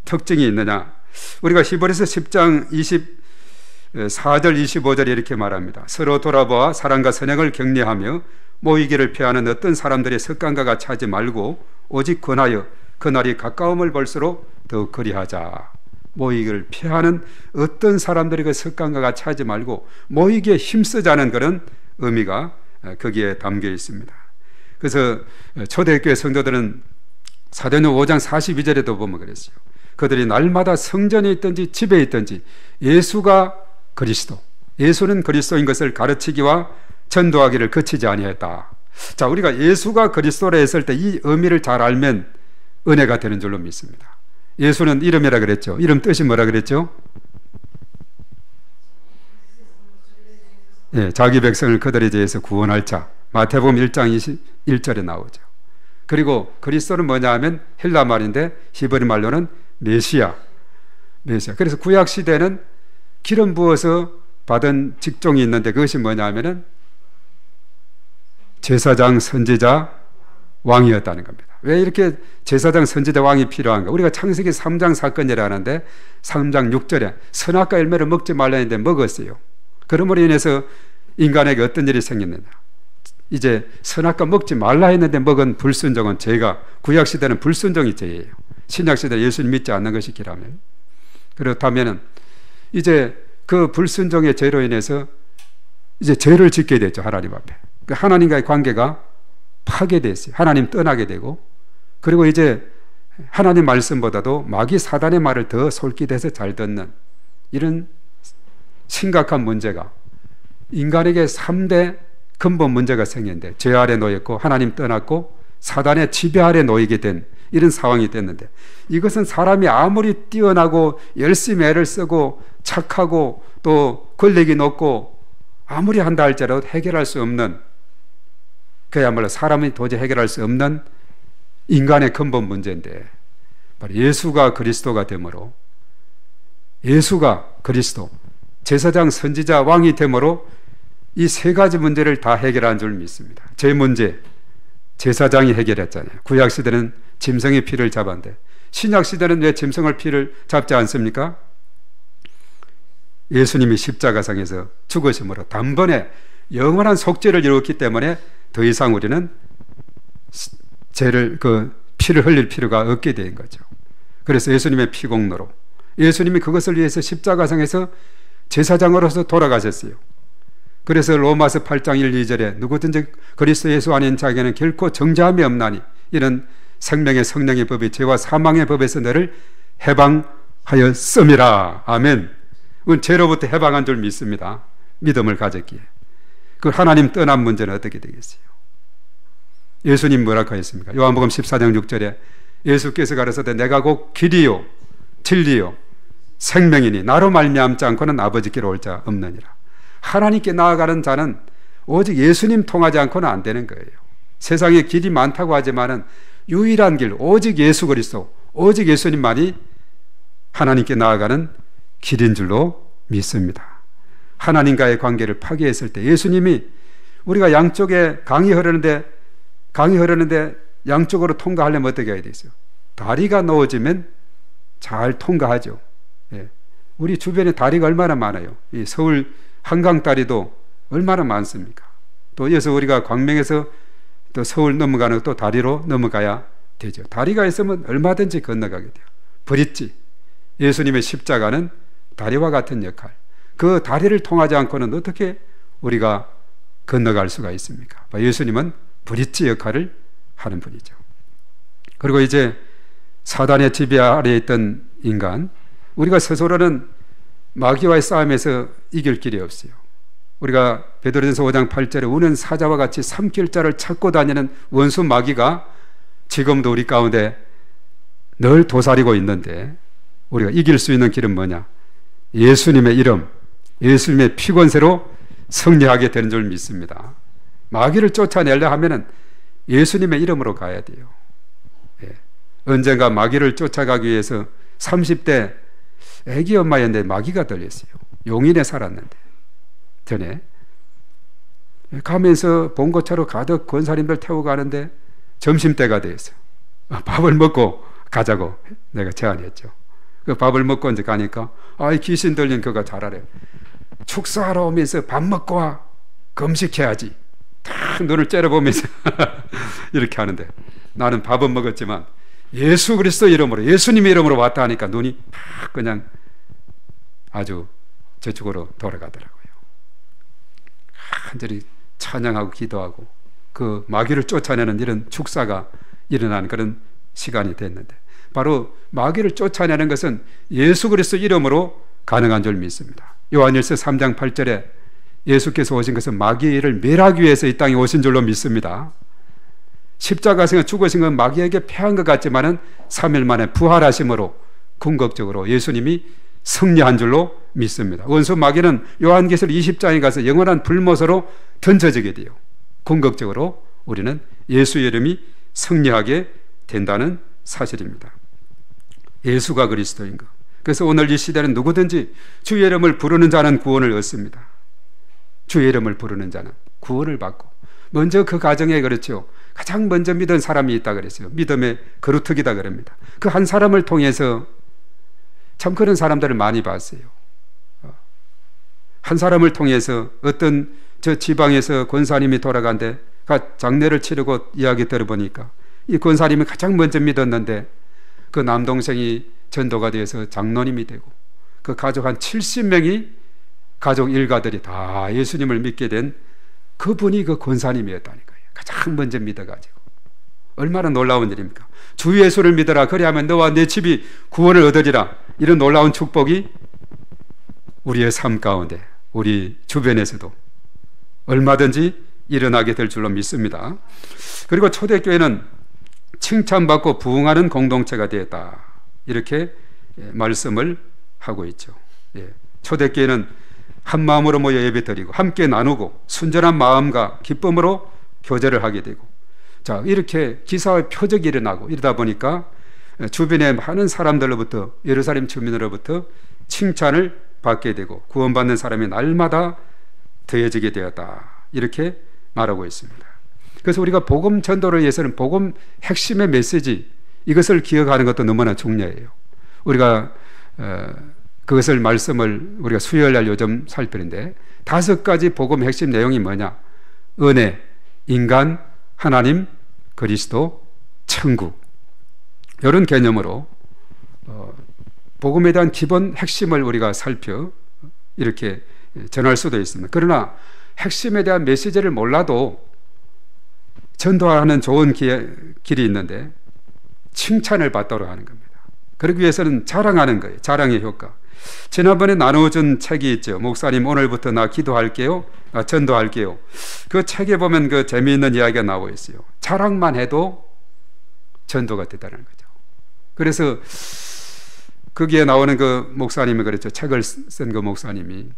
특징이 있느냐? 우리가 히브리서 10장 24절 25절에 이렇게 말합니다. 서로 돌아보아 사랑과 선행을 격려하며 모이기를 피하는 어떤 사람들의 습관과 같이 하지 말고 오직 권하여 그날이 가까움을 볼수록 더 그리하자. 모이기를 피하는 어떤 사람들의 그 습관과 같이 하지 말고 모이기에 힘쓰자는 그런 의미가 거기에 담겨 있습니다. 그래서 초대교회 성도들은 사도행전 5장 42절에도 보면 그랬어요. 그들이 날마다 성전에 있든지 집에 있든지 예수가 그리스도, 예수는 그리스도인 것을 가르치기와 전도하기를 그치지 아니했다. 자, 우리가 예수가 그리스도라 했을 때 이 의미를 잘 알면 은혜가 되는 줄로 믿습니다. 예수는 이름이라 그랬죠. 이름 뜻이 뭐라 그랬죠? 예, 자기 백성을 그들에 대해서 구원할 자. 마태복음 1장 21절에 나오죠. 그리고 그리스도는 뭐냐 하면 헬라 말인데 히브리 말로는 메시아. 그래서 구약 시대는 기름 부어서 받은 직종이 있는데 그것이 뭐냐 하면은 제사장, 선지자, 왕이었다는 겁니다. 왜 이렇게 제사장, 선지자, 왕이 필요한가? 우리가 창세기 3장 사건이라 하는데 3장 6절에 선악과 열매를 먹지 말라 했는데 먹었어요. 그러므로 인해서 인간에게 어떤 일이 생겼느냐? 이제 선악과 먹지 말라 했는데 먹은 불순종은 죄가, 구약시대는 불순종이 죄예요. 신약시대 예수님 믿지 않는 것이 기라면. 그렇다면 이제 그 불순종의 죄로 인해서 이제 죄를 짓게 됐죠. 하나님 앞에. 하나님과의 관계가 파괴됐어요. 하나님 떠나게 되고, 그리고 이제 하나님 말씀보다도 마귀 사단의 말을 더 솔깃해서 잘 듣는 이런 심각한 문제가, 인간에게 3대 근본 문제가 생겼는데, 죄 아래 놓였고 하나님 떠났고 사단의 지배 아래 놓이게 된 이런 상황이 됐는데, 이것은 사람이 아무리 뛰어나고 열심히 애를 쓰고 착하고 또 권력이 높고 아무리 한다 할지라도 해결할 수 없는, 그야말로 사람이 도저히 해결할 수 없는 인간의 근본 문제인데, 바로 예수가 그리스도가 되므로, 예수가 그리스도, 제사장, 선지자, 왕이 되므로 이 세 가지 문제를 다 해결한 줄 믿습니다. 제 문제, 제사장이 해결했잖아요. 구약시대는 짐승의 피를 잡았는데, 신약시대는 왜 짐승의 피를 잡지 않습니까? 예수님이 십자가상에서 죽으심으로 단번에 영원한 속죄를 이루었기 때문에 더 이상 우리는 죄를, 피를 흘릴 필요가 없게 된 거죠. 그래서 예수님의 피공로로, 예수님이 그것을 위해서 십자가상에서 제사장으로서 돌아가셨어요. 그래서 로마서 8장 1, 2절에 누구든지 그리스도 예수 안인 자에게는 결코 정죄함이 없나니, 이런 생명의 성령의 법이 죄와 사망의 법에서 너를 해방하였음이라. 아멘. 죄로부터 해방한 줄 믿습니다. 믿음을 가졌기에. 그 하나님 떠난 문제는 어떻게 되겠어요? 예수님 뭐라고 했습니까? 요한복음 14장 6절에 예수께서 가라사대 내가 곧 길이요 진리요 생명이니 나로 말미암지 않고는 아버지께로 올 자 없느니라. 하나님께 나아가는 자는 오직 예수님 통하지 않고는 안 되는 거예요. 세상에 길이 많다고 하지만은 유일한 길, 오직 예수 그리스도, 오직 예수님만이 하나님께 나아가는 길인 줄로 믿습니다. 하나님과의 관계를 파괴했을 때 예수님이, 우리가 양쪽에 강이 흐르는데 양쪽으로 통과하려면 어떻게 해야 되겠어요? 다리가 놓아지면 잘 통과하죠. 예. 우리 주변에 다리가 얼마나 많아요. 이 서울 한강다리도 얼마나 많습니까? 또 이어서 우리가 광명에서 또 서울 넘어가는 또 다리로 넘어가야 되죠. 다리가 있으면 얼마든지 건너가게 돼요. 브릿지, 예수님의 십자가는 다리와 같은 역할. 그 다리를 통하지 않고는 어떻게 우리가 건너갈 수가 있습니까? 예수님은 브릿지 역할을 하는 분이죠. 그리고 이제 사단의 지배 아래에 있던 인간, 우리가 스스로는 마귀와의 싸움에서 이길 길이 없어요. 우리가 베드로전서 5장 8절에 우는 사자와 같이 삼킬 자를 찾고 다니는 원수 마귀가 지금도 우리 가운데 늘 도사리고 있는데, 우리가 이길 수 있는 길은 뭐냐? 예수님의 이름, 예수님의 피권세로 승리하게 되는 줄 믿습니다. 마귀를 쫓아내려 하면은 예수님의 이름으로 가야 돼요. 예. 언젠가 마귀를 쫓아가기 위해서 30대 애기 엄마였는데 마귀가 들렸어요. 용인에 살았는데 전에 가면서 본고차로 가득 권사님들 태우고 가는데 점심때가 됐어요. 밥을 먹고 가자고 내가 제안했죠. 그 밥을 먹고 이제 가니까 이 귀신 들린 그가 잘하래. 축사하러 오면서 밥 먹고 와. 금식해야지. 탁 눈을 째려보면서 이렇게 하는데, 나는 밥은 먹었지만 예수 그리스도 이름으로, 예수님의 이름으로 왔다 하니까 눈이 탁 그냥 아주 저쪽으로 돌아가더라고요. 간절히 찬양하고 기도하고 그 마귀를 쫓아내는 이런 축사가 일어나는 그런 시간이 됐는데, 바로 마귀를 쫓아내는 것은 예수 그리스도 이름으로 가능한 줄 믿습니다. 요한일서 3장 8절에 예수께서 오신 것은 마귀의 일을 멸하기 위해서 이 땅에 오신 줄로 믿습니다. 십자가에서 죽으신 건 마귀에게 패한 것 같지만은 3일 만에 부활하심으로 궁극적으로 예수님이 승리한 줄로 믿습니다. 원수 마귀는 요한계시록 20장에 가서 영원한 불못으로 던져지게 돼요. 궁극적으로 우리는 예수의 이름이 승리하게 된다는 사실입니다. 예수가 그리스도인 것. 그래서 오늘 이 시대는 누구든지 주의 이름을 부르는 자는 구원을 얻습니다. 주의 이름을 부르는 자는 구원을 받고, 먼저 그 가정에 그렇죠. 가장 먼저 믿은 사람이 있다 그랬어요. 믿음의 거루터기다 그럽니다. 그 한 사람을 통해서 참 그런 사람들을 많이 봤어요. 한 사람을 통해서 어떤 저 지방에서 권사님이 돌아간데 장례를 치르고 이야기 들어보니까 이 권사님이 가장 먼저 믿었는데 그 남동생이 전도가 되어서 장로님이 되고 그 가족 한 70명이 가족 일가들이 다 예수님을 믿게 된 그분이 그 권사님이었다는 거예요. 가장 먼저 믿어가지고. 얼마나 놀라운 일입니까? 주 예수를 믿어라. 그리하면 너와 내 집이 구원을 얻으리라. 이런 놀라운 축복이 우리의 삶 가운데, 우리 주변에서도 얼마든지 일어나게 될 줄로 믿습니다. 그리고 초대교회는 칭찬받고 부흥하는 공동체가 되었다. 이렇게 말씀을 하고 있죠. 초대교회는 한 마음으로 모여 예배드리고 함께 나누고 순전한 마음과 기쁨으로 교제를 하게 되고, 자, 이렇게 기사의 표적이 일어나고 이러다 보니까 주변의 많은 사람들로부터, 예루살렘 주민으로부터 칭찬을 받게 되고 구원받는 사람이 날마다 더해지게 되었다. 이렇게 말하고 있습니다. 그래서 우리가 복음 전도를 위해서는 복음 핵심의 메시지, 이것을 기억하는 것도 너무나 중요해요. 우리가 그것을 말씀을 우리가 수요일 날 요즘 살피는데 5가지 복음 핵심 내용이 뭐냐? 은혜, 인간, 하나님, 그리스도, 천국. 이런 개념으로 복음에 대한 기본 핵심을 우리가 살펴 이렇게 전할 수도 있습니다. 그러나 핵심에 대한 메시지를 몰라도 전도하는 좋은 길이 있는데 칭찬을 받도록 하는 겁니다. 그러기 위해서는 자랑하는 거예요. 자랑의 효과. 지난번에 나눠준 책이 있죠. 목사님 오늘부터 나 기도할게요, 전도할게요. 그 책에 보면 그 재미있는 이야기가 나와 있어요. 자랑만 해도 전도가 된다는 거죠. 그래서 거기에 나오는 그 목사님이 그랬죠. 책을 쓴 그 목사님이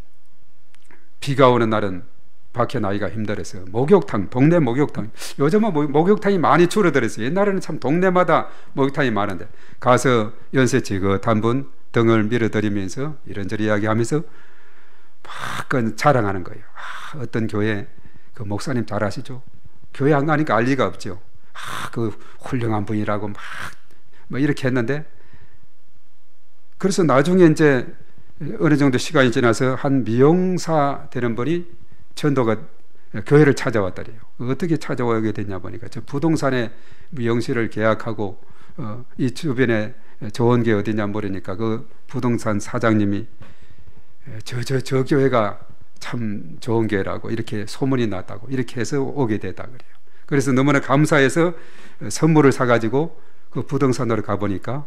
비가 오는 날은 밖에 나기가 힘들어서 목욕탕, 동네 목욕탕, 요즘은 목욕탕이 많이 줄어들었어요. 옛날에는 참 동네마다 목욕탕이 많은데 가서 연세 지긋한 분 등을 밀어드리면서 이런저런 이야기하면서 막 자랑하는 거예요. 어떤 교회 그 목사님 잘 아시죠? 교회 안 가니까 알 리가 없죠. 그 훌륭한 분이라고 막 이렇게 했는데, 그래서 나중에 이제 어느 정도 시간이 지나서 한 미용사 되는 분이 전도가 교회를 찾아왔다래요. 어떻게 찾아오게 됐냐 보니까 저 부동산에 영실을 계약하고 이 주변에 좋은 게 어디냐 모르니까 그 부동산 사장님이 저 교회가 참 좋은 교회라고 이렇게 소문이 났다고 이렇게 해서 오게 됐다 그래요. 그래서 너무나 감사해서 선물을 사가지고 그 부동산으로 가보니까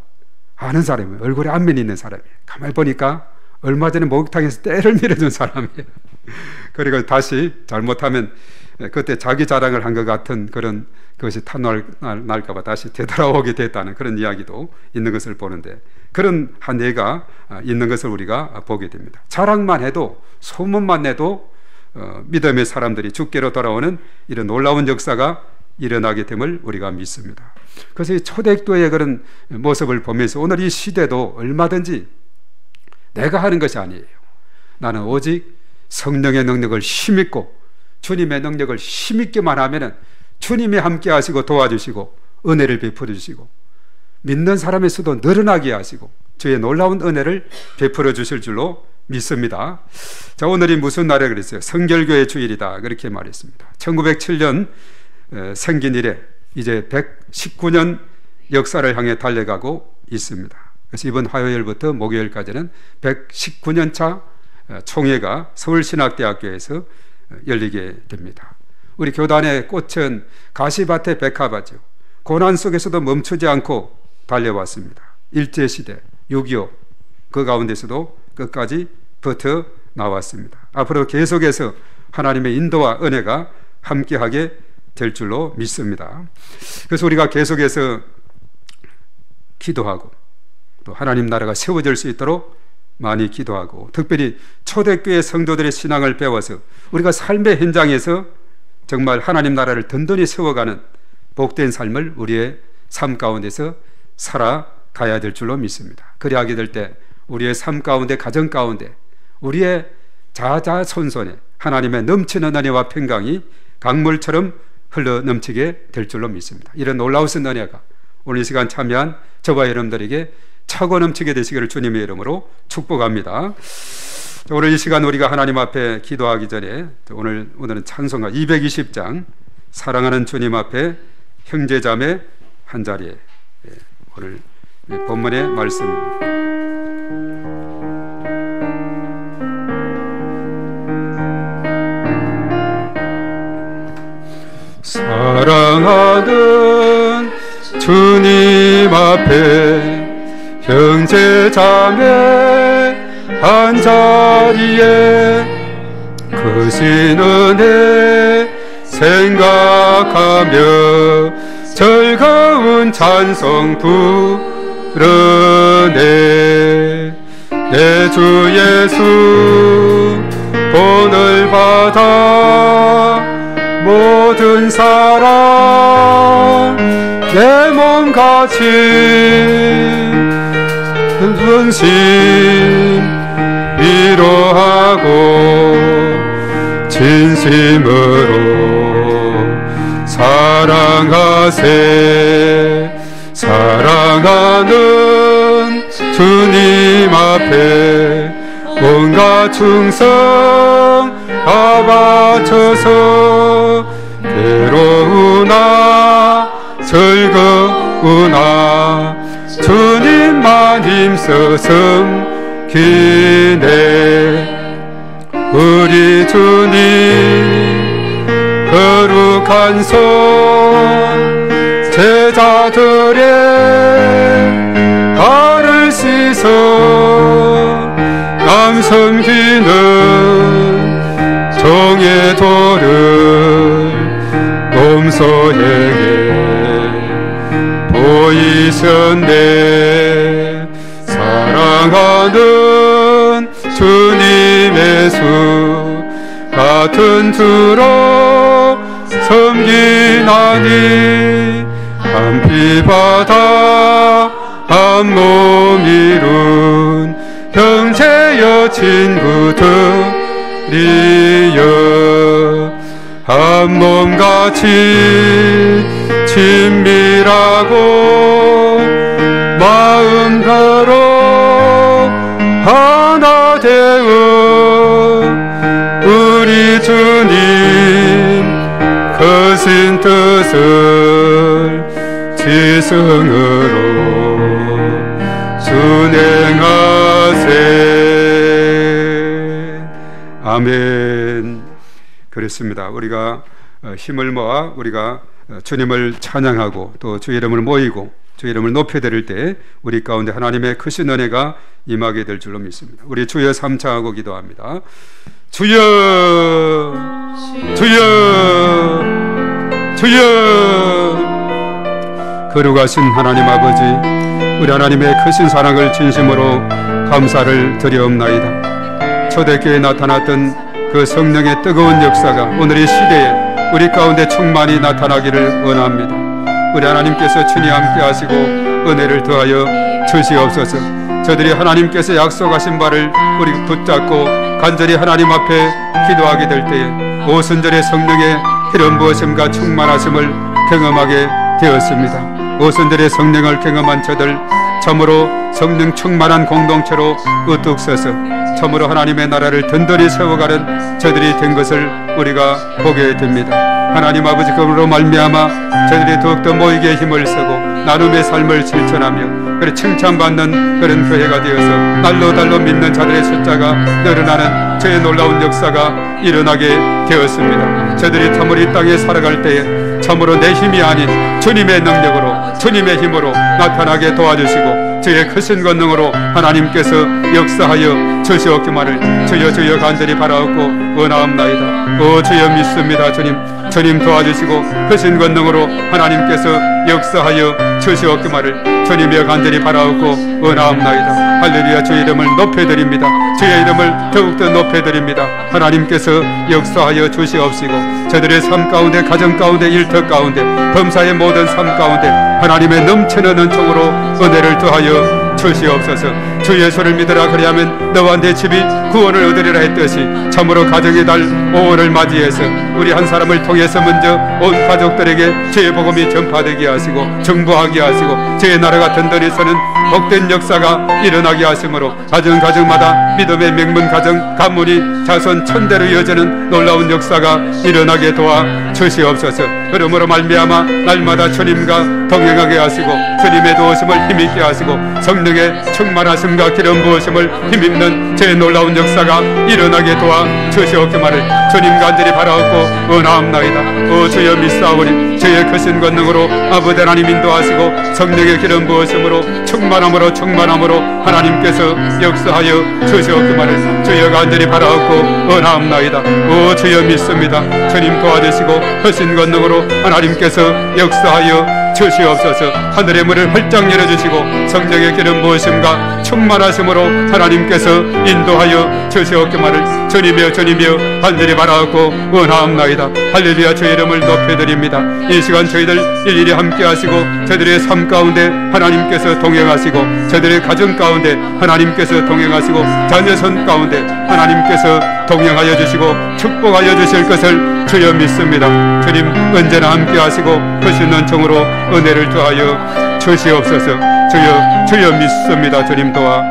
아는 사람이에요. 얼굴에 안면이 있는 사람이에요. 가만히 보니까 얼마 전에 목욕탕에서 때를 밀어준 사람이에요. 그리고 다시 잘못하면 그때 자기 자랑을 한 것 같은 그런 것이 탄날까봐 다시 되돌아오게 됐다는 그런 이야기도 있는 것을 보는데, 그런 한 예가 있는 것을 우리가 보게 됩니다. 자랑만 해도, 소문만 내도 믿음의 사람들이 주께로 돌아오는 이런 놀라운 역사가 일어나게 됨을 우리가 믿습니다. 그래서 이 초대교회의 그런 모습을 보면서 오늘 이 시대도 얼마든지 내가 하는 것이 아니에요. 나는 오직 성령의 능력을 힘입고 주님의 능력을 힘입기만 하면은 주님이 함께 하시고 도와주시고 은혜를 베풀어 주시고 믿는 사람의 수도 늘어나게 하시고 주의 놀라운 은혜를 베풀어 주실 줄로 믿습니다. 자, 오늘이 무슨 날에 그랬어요? 성결교회 주일이다 그렇게 말했습니다. 1907년 생긴 이래 이제 119년 역사를 향해 달려가고 있습니다. 그래서 이번 화요일부터 목요일까지는 119년 차 총회가 서울신학대학교에서 열리게 됩니다. 우리 교단의 꽃은 가시밭의 백합화죠. 고난 속에서도 멈추지 않고 달려왔습니다. 일제시대, 6.25 그 가운데서도 끝까지 버텨 나왔습니다. 앞으로 계속해서 하나님의 인도와 은혜가 함께하게 될 줄로 믿습니다. 그래서 우리가 계속해서 기도하고 또 하나님 나라가 세워질 수 있도록 많이 기도하고, 특별히 초대교회 성도들의 신앙을 배워서 우리가 삶의 현장에서 정말 하나님 나라를 든든히 세워가는 복된 삶을 우리의 삶 가운데서 살아가야 될 줄로 믿습니다. 그리하게 될 때 우리의 삶 가운데, 가정 가운데 우리의 자자손손에 하나님의 넘치는 은혜와 평강이 강물처럼 흘러 넘치게 될 줄로 믿습니다. 이런 놀라우신 은혜가 오늘 이 시간 참여한 저와 여러분들에게 차고 넘치게 되시기를 주님의 이름으로 축복합니다. 오늘 이 시간 우리가 하나님 앞에 기도하기 전에 오늘은 찬송가 220장 사랑하는 주님 앞에 형제자매 한 자리에 오늘 본문의 말씀입니다. 사랑하는 주님 앞에 형제 자매 한자리에 크신 은혜 생각하며 즐거운 찬송 부르네. 내 주 예수 본을 받아 모든 사랑 내 몸같이 분신 위로하고 진심으로 사랑하세. 사랑하는 주님 앞에 온갖 충성 다 바쳐서 괴로우나 즐거우나 주님만 힘써 섬기네. 우리 주님 거룩한 손 제자들의 발을 씻어 남 섬기는 종의 도를 몸소에게 보이셨네. 사랑하는 주님의 수 같은 주로 섬기나니 한 피 바다 한 몸 이룬 형제여 친구들이여 한 몸같이 친밀하고 마음 가로 하나 되어 우리 주님 크신 뜻을 지성으로 순행하세. 아멘. 그렇습니다. 우리가 힘을 모아 우리가 주님을 찬양하고 또 주 이름을 모이고 주 이름을 높여드릴 때 우리 가운데 하나님의 크신 은혜가 임하게 될 줄로 믿습니다. 우리 주여 삼창하고 기도합니다. 주여 주여 주여. 거룩하신 하나님 아버지, 우리 하나님의 크신 사랑을 진심으로 감사를 드리옵나이다. 초대교회에 나타났던 그 성령의 뜨거운 역사가 오늘 이 시대에 우리 가운데 충만히 나타나기를 원합니다. 우리 하나님께서 친히 함께 하시고 은혜를 더하여 주시옵소서. 저들이 하나님께서 약속하신 바를 우리 붙잡고 간절히 하나님 앞에 기도하게 될 때에 오순절의 성령의 기름 부으심과 충만하심을 경험하게 되었습니다. 오순절의 성령을 경험한 저들 참으로 성령 충만한 공동체로 우뚝 서서 참으로 하나님의 나라를 든든히 세워가는 저들이 된 것을 우리가 보게 됩니다. 하나님 아버지, 그로 말미암아 저들이 더욱더 모이기에 힘을 쓰고 나눔의 삶을 실천하며 그래 칭찬받는 그런 교회가 되어서 날로 달로 믿는 자들의 숫자가 늘어나는 저의 놀라운 역사가 일어나게 되었습니다. 저들이 참으로 이 땅에 살아갈 때에 참으로 내 힘이 아닌 주님의 능력으로 주님의 힘으로 나타나게 도와주시고 주의 크신 권능으로 하나님께서 역사하여 주시옵기만을 주여 주여 간절히 바라옵고 원하옵나이다. 오 주여 믿습니다. 주님 도와주시고 크신 권능으로 하나님께서 역사하여 주시옵기만을 주님이여 간절히 바라옵고 원하옵나이다. 할렐루야. 주의 이름을 높여드립니다. 주의 이름을 더욱더 높여드립니다. 하나님께서 역사하여 주시옵시고 저들의 삶 가운데, 가정 가운데, 일터 가운데, 범사의 모든 삶 가운데 하나님의 넘치는 은총으로 은혜를 더하여 주시옵소서. 주 예수를 믿으라 그리하면 너와 내 집이 구원을 얻으리라 했듯이 참으로 가정의 달 5월을 맞이해서 우리 한 사람을 통해서 먼저 온 가족들에게 주의 복음이 전파되게 하시고 정부하게 하시고 주의 나라가 든든히 서는 복된 역사가 일어나게 하심으로 가정마다 믿음의 명문 가정 가문이 자손 천대로 이어지는 놀라운 역사가 일어나게 도와 주시옵소서. 그러므로 말미암아 날마다 주님과 동행하게 하시고 주님의 도우심을 힘있게 하시고 성령의 충만하심 부으심과 기름 부으심을 힘입는 제 놀라운 역사가 일어나게 도와 주시옵기만을 주님 간절히 바라옵고 원하옵나이다. 오 주여 믿사오니 주의 크신 권능으로 아버지 하나님 인도하시고 성령의 기름 부으심으로 충만함으로 하나님께서 역사하여 주시옵기만을 주여 간절히 바라옵고 원하옵나이다. 오 주여 믿습니다. 주님 도와주시고 크신 권능으로 하나님께서 역사하여 주시옵소서. 하늘의 문을 활짝 열어주시고 성령의 기름 부으심과 충만하심으로 하나님께서 인도하여 주시옵기만을 주님이여 간절히 바라옵고 원하옵나이다. 할렐루야. 주의 이름을 높여드립니다. 이 시간 저희들 일일이 함께 하시고 저희들의 삶 가운데 하나님께서 동행하시고 저희들의 가정 가운데 하나님께서 동행하시고 자녀손 가운데 하나님께서 동행하여 주시고 축복하여 주실 것을 주여 믿습니다. 주님 언제나 함께 하시고 크신 은총으로 은혜를 더하여 주시옵소서. 주여 믿습니다. 주님 도와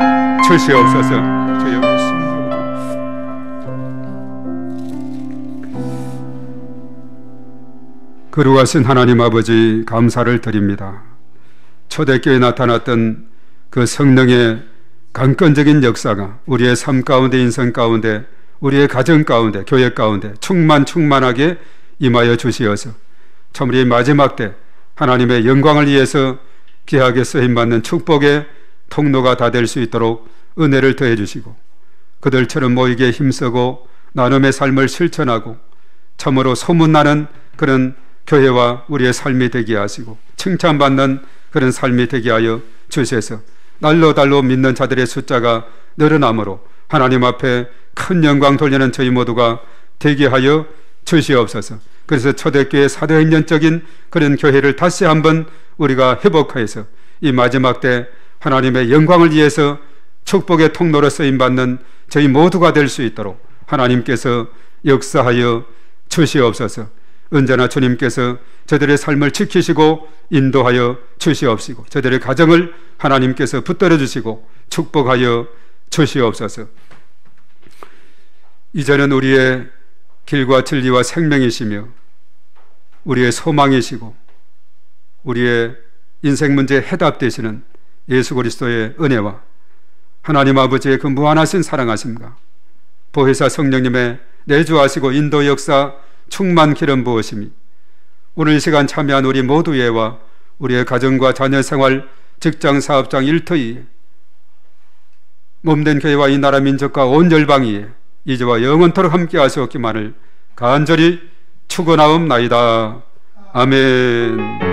주시옵소서. 주여 믿습니다. 거룩하신 하나님 아버지 감사를 드립니다. 초대교회에 나타났던 그 성령의 강건적인 역사가 우리의 삶 가운데 인생 가운데 우리의 가정 가운데 교회 가운데 충만하게 임하여 주시어서 참 우리의 마지막 때 하나님의 영광을 위해서 귀하게 쓰임받는 축복의 통로가 다 될 수 있도록 은혜를 더해 주시고 그들처럼 모이게 힘쓰고 나눔의 삶을 실천하고 참으로 소문나는 그런 교회와 우리의 삶이 되게 하시고 칭찬받는 그런 삶이 되게 하여 주셔서 날로 믿는 자들의 숫자가 늘어나므로 하나님 앞에 큰 영광 돌리는 저희 모두가 되게 하여 주시옵소서. 그래서 초대교회 사도행전적인 그런 교회를 다시 한번 우리가 회복하여서 이 마지막 때 하나님의 영광을 위해서 축복의 통로로 쓰임받는 저희 모두가 될 수 있도록 하나님께서 역사하여 주시옵소서. 언제나 주님께서 저들의 삶을 지키시고 인도하여 주시옵시고 저들의 가정을 하나님께서 붙들어 주시고 축복하여 주시옵소서. 이제는 우리의 길과 진리와 생명이시며 우리의 소망이시고 우리의 인생 문제에 해답 되시는 예수 그리스도의 은혜와 하나님 아버지의 그 무한하신 사랑하심과 보혜사 성령님의 내주하시고 인도 역사 충만 기름 부으심이 오늘 이 시간 참여한 우리 모두에와 우리의 가정과 자녀 생활, 직장, 사업장, 일터에 몸된 교회와 이 나라 민족과 온 열방위에 이제와 영원토록 함께 하시옵기만을 간절히 축원하옵나이다. 아멘.